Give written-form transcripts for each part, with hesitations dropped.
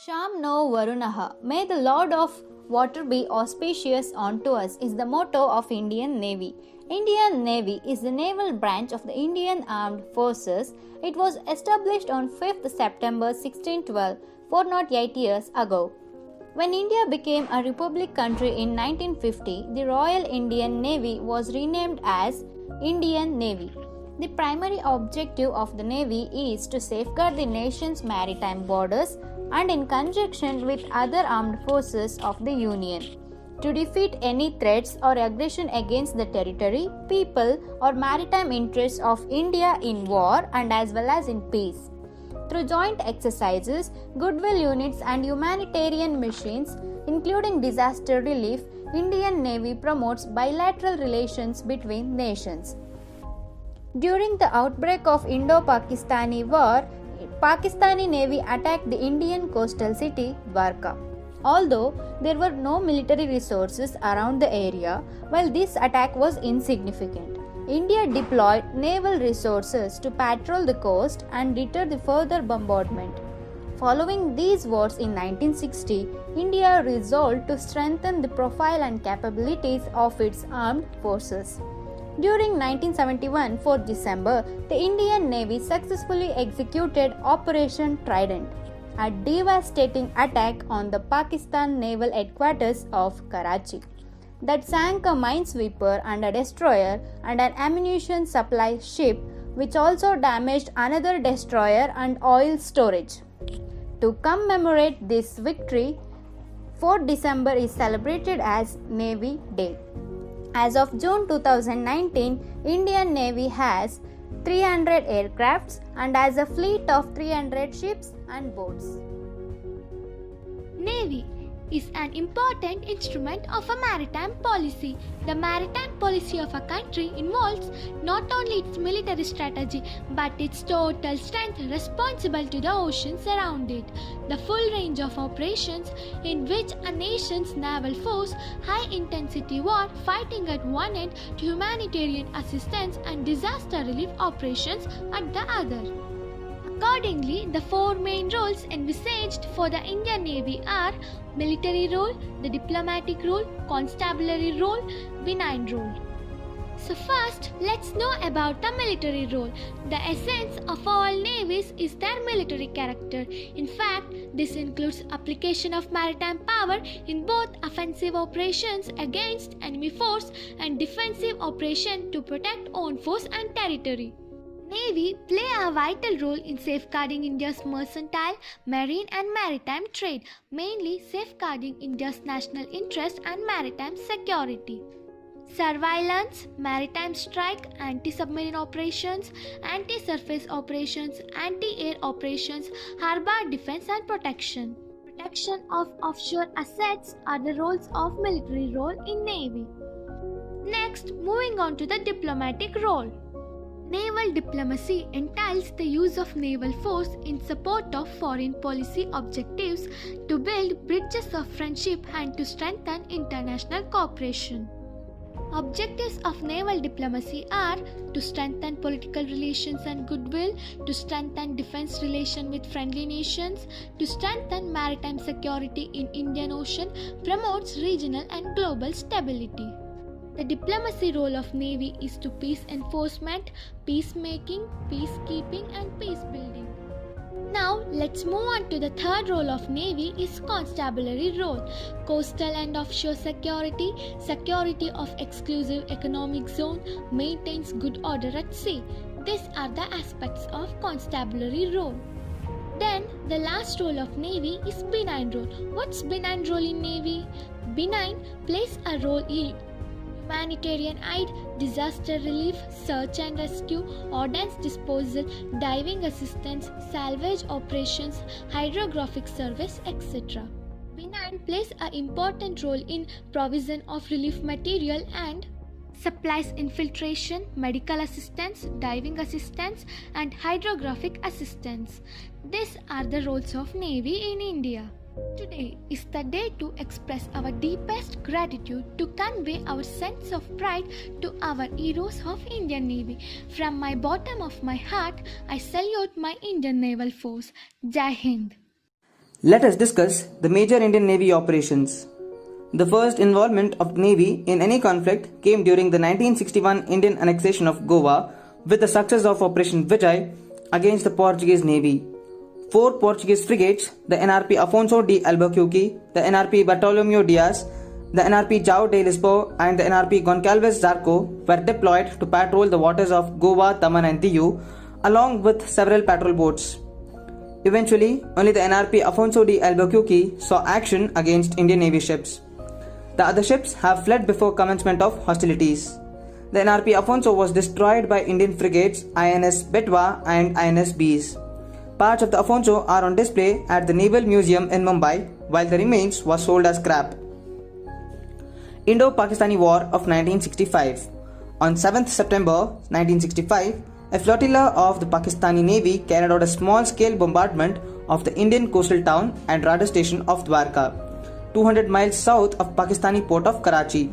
Sham no Varunaha, may the Lord of water be auspicious unto us, is the motto of Indian Navy. Indian Navy is the naval branch of the Indian Armed Forces. It was established on 5th September 1612, 408 years ago. When India became a republic country in 1950, the Royal Indian Navy was renamed as Indian Navy. The primary objective of the Navy is to safeguard the nation's maritime borders and in conjunction with other armed forces of the Union, to defeat any threats or aggression against the territory, people, or maritime interests of India in war and as well as in peace. Through joint exercises, goodwill units, and humanitarian missions, including disaster relief, Indian Navy promotes bilateral relations between nations. During the outbreak of Indo-Pakistani War, Pakistani Navy attacked the Indian coastal city Dwarka. Although there were no military resources around the area, while this attack was insignificant, India deployed naval resources to patrol the coast and deter the further bombardment. Following these wars in 1960, India resolved to strengthen the profile and capabilities of its armed forces. During 1971 4th December, the Indian Navy successfully executed Operation Trident, a devastating attack on the Pakistan Naval Headquarters of Karachi that sank a minesweeper and a destroyer and an ammunition supply ship, which also damaged another destroyer and oil storage. To commemorate this victory, 4th December is celebrated as Navy Day. As of June 2019, Indian Navy has 300 aircrafts and has a fleet of 300 ships and boats. Navy is an important instrument of a maritime policy. The maritime policy of a country involves not only its military strategy but its total strength responsible to the oceans around it. The full range of operations in which a nation's naval force, high-intensity war fighting at one end to humanitarian assistance and disaster relief operations at the other. Accordingly, the four main roles envisaged for the Indian Navy are military role, the diplomatic role, constabulary role, benign role. So first, let's know about the military role. The essence of all navies is their military character. In fact, this includes application of maritime power in both offensive operations against enemy force and defensive operation to protect own force and territory. Navy play a vital role in safeguarding India's mercantile, marine and maritime trade, mainly safeguarding India's national interest and maritime security. Surveillance, maritime strike, anti-submarine operations, anti-surface operations, anti-air operations, harbor defense and protection. Protection of offshore assets are the roles of military role in Navy. Next, moving on to the diplomatic role. Naval diplomacy entails the use of naval force in support of foreign policy objectives, to build bridges of friendship and to strengthen international cooperation. Objectives of naval diplomacy are to strengthen political relations and goodwill, to strengthen defense relations with friendly nations, to strengthen maritime security in Indian Ocean, promotes regional and global stability. The diplomacy role of Navy is to peace enforcement, peacemaking, peacekeeping and peace building. Now let's move on to the third role of Navy is constabulary role. Coastal and offshore security, security of exclusive economic zone, maintains good order at sea. These are the aspects of constabulary role. Then the last role of Navy is benign role. What's benign role in Navy? Benign plays a role in humanitarian aid, disaster relief, search and rescue, ordnance disposal, diving assistance, salvage operations, hydrographic service, etc. Benign plays an important role in provision of relief material and supplies infiltration, medical assistance, diving assistance and hydrographic assistance. These are the roles of Navy in India. Today is the day to express our deepest gratitude, to convey our sense of pride to our heroes of Indian Navy. From my bottom of my heart, I salute my Indian Naval Force. Jai Hind. Let us discuss the major Indian Navy operations. The first involvement of Navy in any conflict came during the 1961 Indian annexation of Goa with the success of Operation Vijay against the Portuguese Navy. Four Portuguese frigates, the NRP Afonso de Albuquerque, the NRP Bartolomeu Diaz, the NRP João de Lisboa and the NRP Goncalves Zarco were deployed to patrol the waters of Goa, Daman and Diu along with several patrol boats. Eventually, only the NRP Afonso de Albuquerque saw action against Indian Navy ships. The other ships have fled before commencement of hostilities. The NRP Afonso was destroyed by Indian frigates INS Betwa and INS Bees. Parts of the Afonso are on display at the Naval Museum in Mumbai, while the remains was sold as scrap. Indo-Pakistani War of 1965. On 7th September 1965, a flotilla of the Pakistani Navy carried out a small-scale bombardment of the Indian coastal town and radar station of Dwarka, 200 miles south of Pakistani port of Karachi.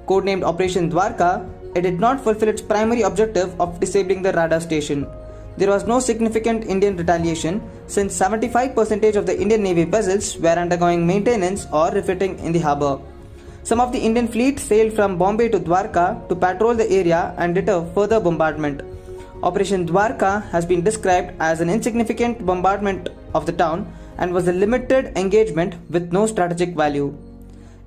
Codenamed Operation Dwarka, it did not fulfill its primary objective of disabling the radar station. There was no significant Indian retaliation since 75% of the Indian Navy vessels were undergoing maintenance or refitting in the harbour. Some of the Indian fleet sailed from Bombay to Dwarka to patrol the area and deter further bombardment. Operation Dwarka has been described as an insignificant bombardment of the town and was a limited engagement with no strategic value.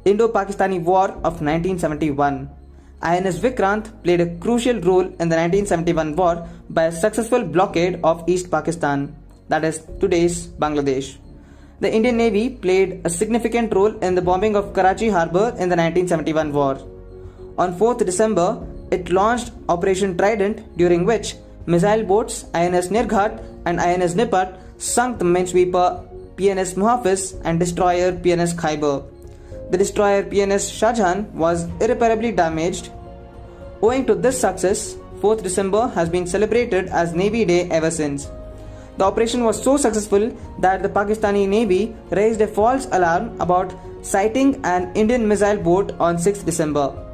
Indo-Pakistani War of 1971. INS Vikrant played a crucial role in the 1971 war by a successful blockade of East Pakistan, that is today's Bangladesh. The Indian Navy played a significant role in the bombing of Karachi harbour in the 1971 war. On 4th December, it launched Operation Trident, during which missile boats INS Nirghat and INS Nipat sunk the minesweeper PNS Muhafiz and destroyer PNS Khyber. The destroyer PNS Shahjahan was irreparably damaged. Owing to this success, 4th December has been celebrated as Navy Day ever since. The operation was so successful that the Pakistani Navy raised a false alarm about sighting an Indian missile boat on 6th December.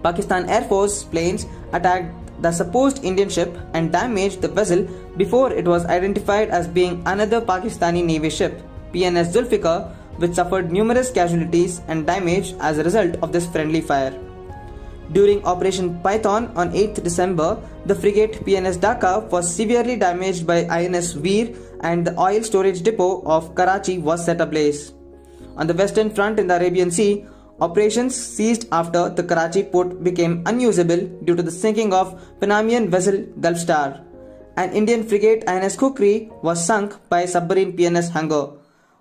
Pakistan Air Force planes attacked the supposed Indian ship and damaged the vessel before it was identified as being another Pakistani Navy ship, PNS Zulfikar, which suffered numerous casualties and damage as a result of this friendly fire. During Operation Python on 8th December, the frigate PNS Dhaka was severely damaged by INS Veer and the oil storage depot of Karachi was set ablaze. On the western front in the Arabian Sea, operations ceased after the Karachi port became unusable due to the sinking of Panamanian vessel Gulf Star. An Indian frigate INS Kukri was sunk by submarine PNS Hangar.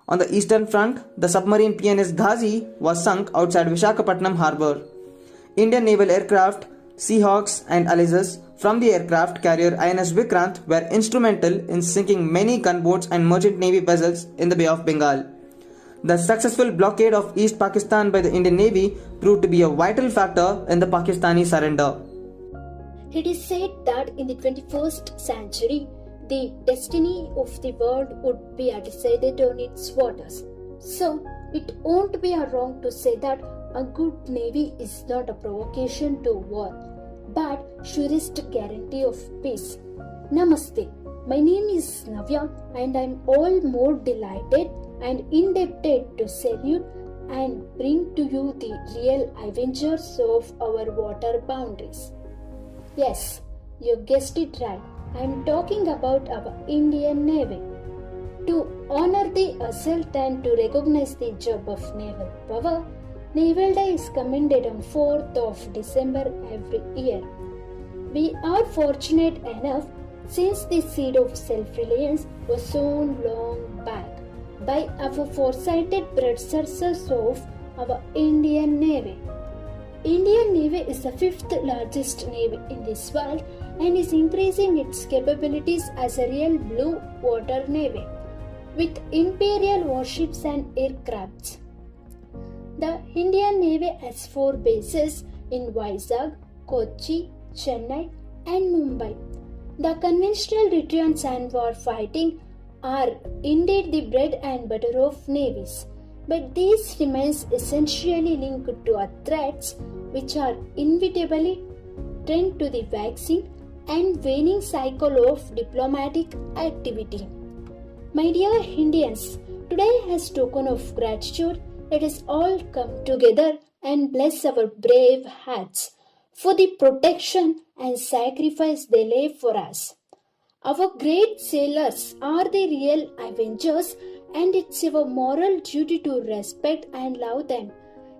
On the eastern front, the submarine PNS Ghazi was sunk outside Visakhapatnam harbour. Indian naval aircraft Seahawks and Alizas from the aircraft carrier INS Vikrant were instrumental in sinking many gunboats and merchant navy vessels in the Bay of Bengal. The successful blockade of East Pakistan by the Indian Navy proved to be a vital factor in the Pakistani surrender. It is said that in the 21st century, the destiny of the world would be decided on its waters. So, it won't be wrong to say that a good navy is not a provocation to war, but surest guarantee of peace. Namaste. My name is Navya and I'm all more delighted and indebted to salute and bring to you the real avengers of our water boundaries. Yes, you guessed it right. I am talking about our Indian Navy. To honor the assault and to recognize the job of naval power, Naval Day is commended on 4th of December every year. We are fortunate enough since the seed of self-reliance was sown long back by our foresighted predecessors of our Indian Navy. Indian Navy is the 5th largest navy in this world and is increasing its capabilities as a real blue water navy with imperial warships and aircrafts. The Indian Navy has 4 bases in Vizag, Kochi, Chennai and Mumbai. The conventional deterrence and war fighting are indeed the bread and butter of navies, but these remains essentially linked to threats which are inevitably trend to the waxing and waning cycle of diplomatic activity. My dear Indians, Today, as token of gratitude, let us all come together and bless our brave hearts for the protection and sacrifice they lay for us. Our great sailors are the real avengers, and it's our moral duty to respect and love them,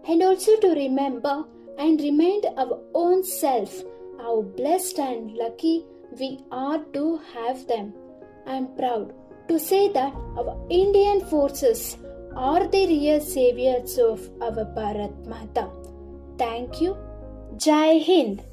and also to remember and remind our own self how blessed and lucky we are to have them. I am proud to say that our Indian forces are the real saviors of our Bharat Mata. Thank you. Jai Hind.